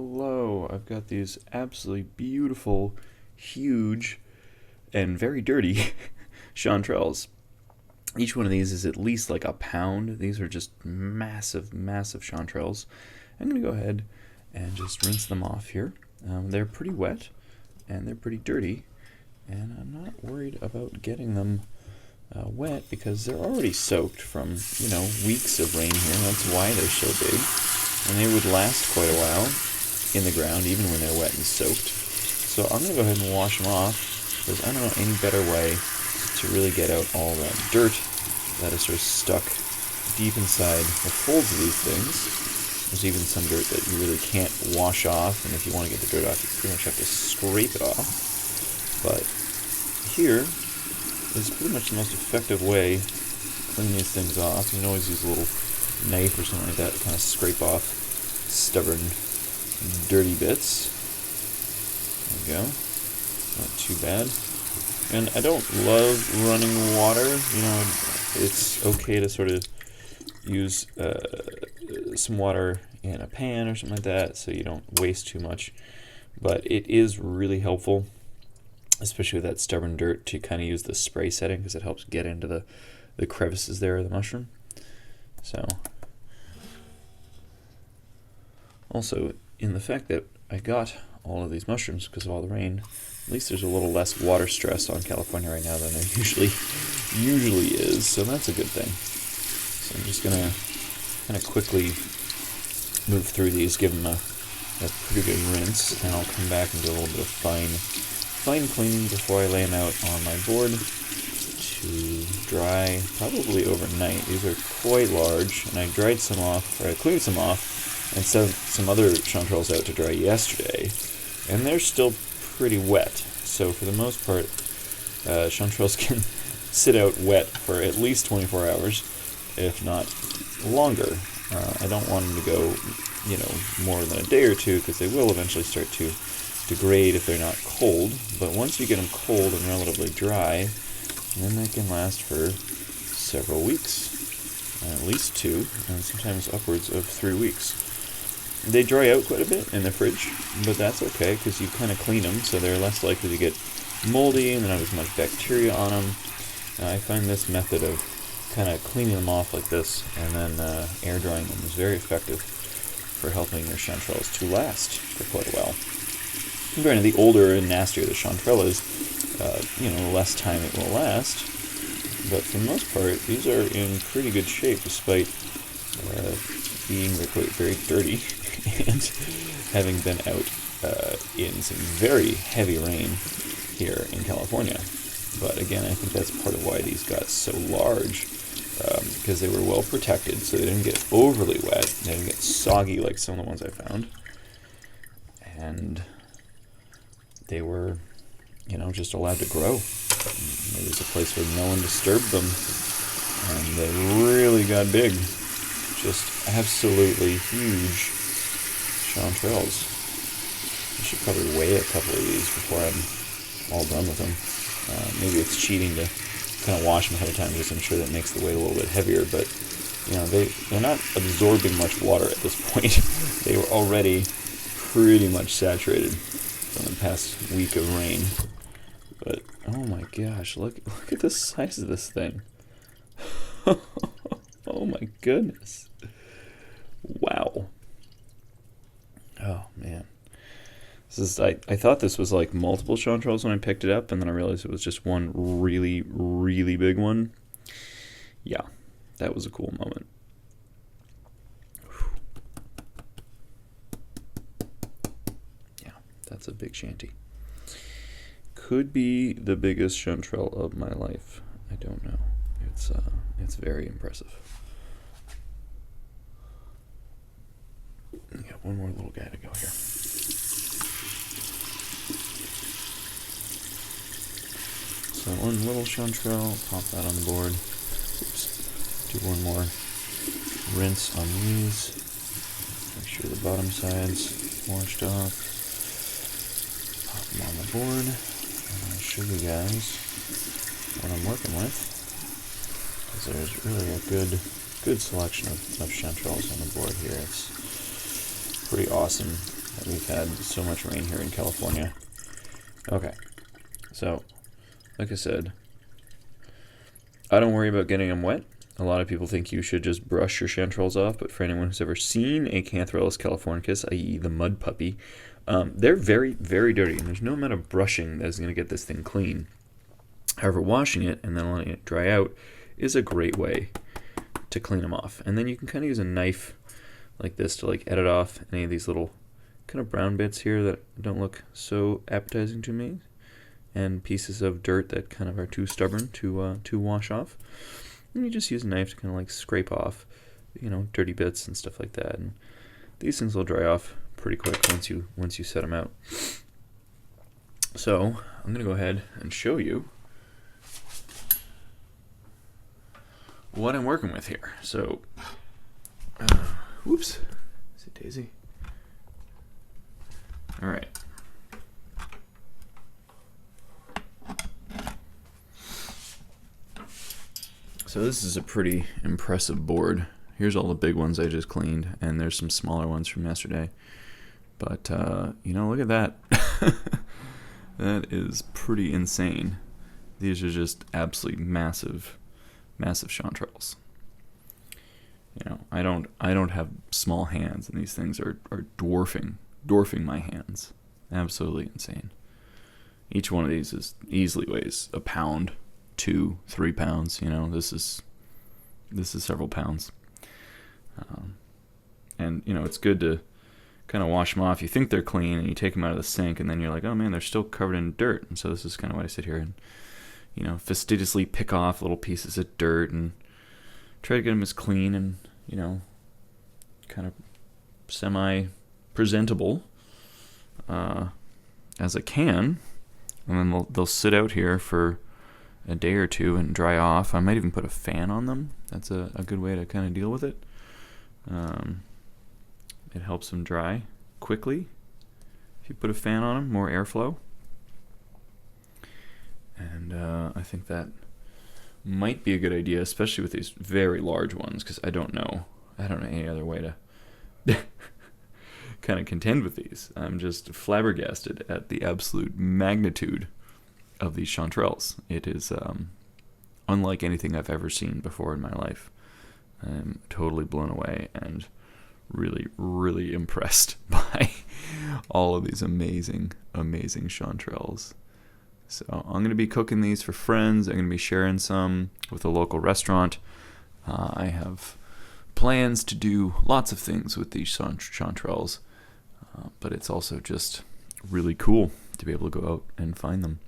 Hello, I've got these absolutely beautiful, huge, and very dirty chanterelles. Each one of these is at least like a pound. These are just massive, massive chanterelles. I'm going to go ahead and just rinse them off here. They're pretty wet and they're pretty dirty, and I'm not worried about getting them wet because they're already soaked from, weeks of rain here. That's why they're so big. And they would last quite a while in the ground, even when they're wet and soaked. So I'm going to go ahead and wash them off, because I don't know any better way to really get out all that dirt that is sort of stuck deep inside the folds of these things. There's even some dirt that you really can't wash off, and if you want to get the dirt off, you pretty much have to scrape it off. But here is pretty much the most effective way to clean these things off. You can always use a little knife or something like that to kind of scrape off stubborn, dirty bits. There we go. Not too bad. And I don't love running water. It's okay to sort of use some water in a pan or something like that so you don't waste too much. But it is really helpful, especially with that stubborn dirt, to kind of use the spray setting because it helps get into the crevices there of the mushroom. So, also, in the fact that I got all of these mushrooms because of all the rain, at least there's a little less water stress on California right now than there usually is, so that's a good thing. So I'm just going to kind of quickly move through these, give them a pretty good rinse, and I'll come back and do a little bit of fine cleaning before I lay them out on my board to dry, probably overnight. These are quite large, and I dried some off, or I cleaned some off, and sent some other chanterelles out to dry yesterday, and they're still pretty wet. So for the most part, chanterelles can sit out wet for at least 24 hours, if not longer. I don't want them to go, more than a day or two, because they will eventually start to degrade if they're not cold. But once you get them cold and relatively dry, then they can last for several weeks, at least 2, and sometimes upwards of 3 weeks. They dry out quite a bit in the fridge, but that's okay because you kind of clean them, so they're less likely to get moldy and not have as much bacteria on them. I find this method of kind of cleaning them off like this and then air drying them is very effective for helping your chanterelles to last for quite a while. And granted, the older and nastier the chanterelle is, the less time it will last. But for the most part, these are in pretty good shape, despite being very dirty and having been out in some very heavy rain here in California. But again, I think that's part of why these got so large, because they were well protected, so they didn't get overly wet, they didn't get soggy like some of the ones I found, and they were, just allowed to grow. There was a place where no one disturbed them, and they really got big. Just absolutely huge chanterelles. I should probably weigh a couple of these before I'm all done with them. Maybe it's cheating to kind of wash them ahead of time, just I'm sure that makes the weight a little bit heavier, but they're not absorbing much water at this point. They were already pretty much saturated from the past week of rain. But oh my gosh, look at the size of this thing. Oh my goodness. Wow. Oh man. I thought this was like multiple chanterelles when I picked it up, and then I realized it was just one really, really big one. Yeah, that was a cool moment. Yeah, that's a big shanty. Could be the biggest chanterelle of my life. I don't know. It's very impressive. We got one more little guy to go here. So one little chanterelle, pop that on the board. Oops. Do one more rinse on these. Make sure the bottom side's washed off. Pop them on the board. And I'll show you guys what I'm working with. Because there's really a good selection of chanterelles on the board here. It's pretty awesome We've had so much rain here in California. Okay, so, like I said, I don't worry about getting them wet. A lot of people think you should just brush your chanterelles off, but for anyone who's ever seen a Cantharellus californicus, i.e. the mud puppy, they're very, very dirty, and there's no amount of brushing that is going to get this thing clean. However, washing it and then letting it dry out is a great way to clean them off. And then you can kind of use a knife like this to like edit off any of these little kind of brown bits here that don't look so appetizing to me, and pieces of dirt that kind of are too stubborn to wash off. And you just use a knife to kind of like scrape off, dirty bits and stuff like that. And these things will dry off pretty quick once you set them out. So I'm gonna go ahead and show you what I'm working with here. So, whoops, is it Daisy? All right. So this is a pretty impressive board. Here's all the big ones I just cleaned, and there's some smaller ones from yesterday. But, look at that. That is pretty insane. These are just absolutely massive chanterelles. I don't have small hands, and these things are dwarfing my hands. Absolutely insane. Each one of these easily weighs a pound, 2-3 pounds. This is several pounds. And it's good to kind of wash them off. You think they're clean, and you take them out of the sink, and then you're like, oh man, they're still covered in dirt. And so this is kind of why I sit here and fastidiously pick off little pieces of dirt and try to get them as clean and kind of semi-presentable as I can. And then they'll sit out here for a day or two and dry off. I might even put a fan on them. That's a good way to kind of deal with it. It helps them dry quickly. If you put a fan on them, more airflow. And I think that might be a good idea, especially with these very large ones, because I don't know any other way to kind of contend with these. I'm just flabbergasted at the absolute magnitude of these chanterelles. It is unlike anything I've ever seen before in my life. I'm totally blown away and really, really impressed by all of these amazing chanterelles. So I'm going to be cooking these for friends. I'm going to be sharing some with a local restaurant. I have plans to do lots of things with these chanterelles, but it's also just really cool to be able to go out and find them.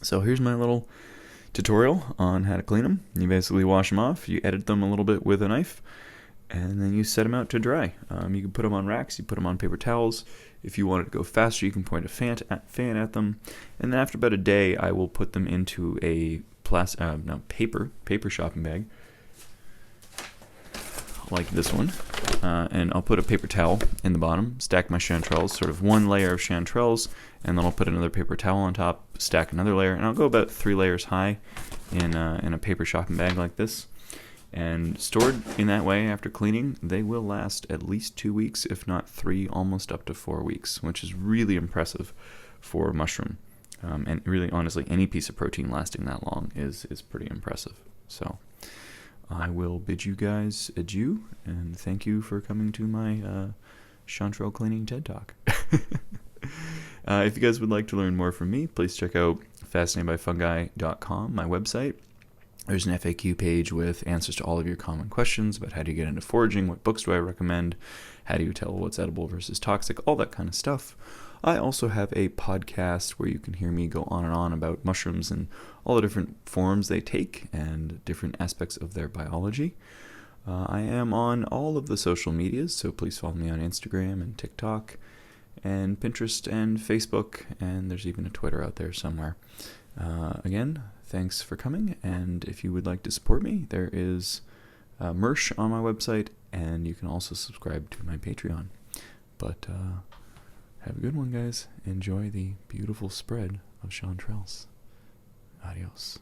So here's my little tutorial on how to clean them. You basically wash them off, you edit them a little bit with a knife, and then you set them out to dry. You can put them on racks, you put them on paper towels. If you want it to go faster, you can point a fan at them. And then after about a day, I will put them into a paper shopping bag, like this one. And I'll put a paper towel in the bottom, stack my chanterelles, sort of one layer of chanterelles, and then I'll put another paper towel on top, stack another layer, and I'll go about 3 layers high in a paper shopping bag like this. And stored in that way after cleaning, they will last at least 2 weeks, if not 3, almost up to 4 weeks, which is really impressive for a mushroom. And really, honestly, any piece of protein lasting that long is pretty impressive. So I will bid you guys adieu, and thank you for coming to my chanterelle cleaning TED Talk. If you guys would like to learn more from me, please check out fascinatedbyfungi.com, my website. There's an FAQ page with answers to all of your common questions about how do you get into foraging, what books do I recommend, how do you tell what's edible versus toxic, all that kind of stuff. I also have a podcast where you can hear me go on and on about mushrooms and all the different forms they take and different aspects of their biology. I am on all of the social medias, so please follow me on Instagram and TikTok and Pinterest and Facebook, and there's even a Twitter out there somewhere. Again, thanks for coming, and if you would like to support me, there is merch on my website, and you can also subscribe to my Patreon. But have a good one, guys. Enjoy the beautiful spread of chanterelles. Adios.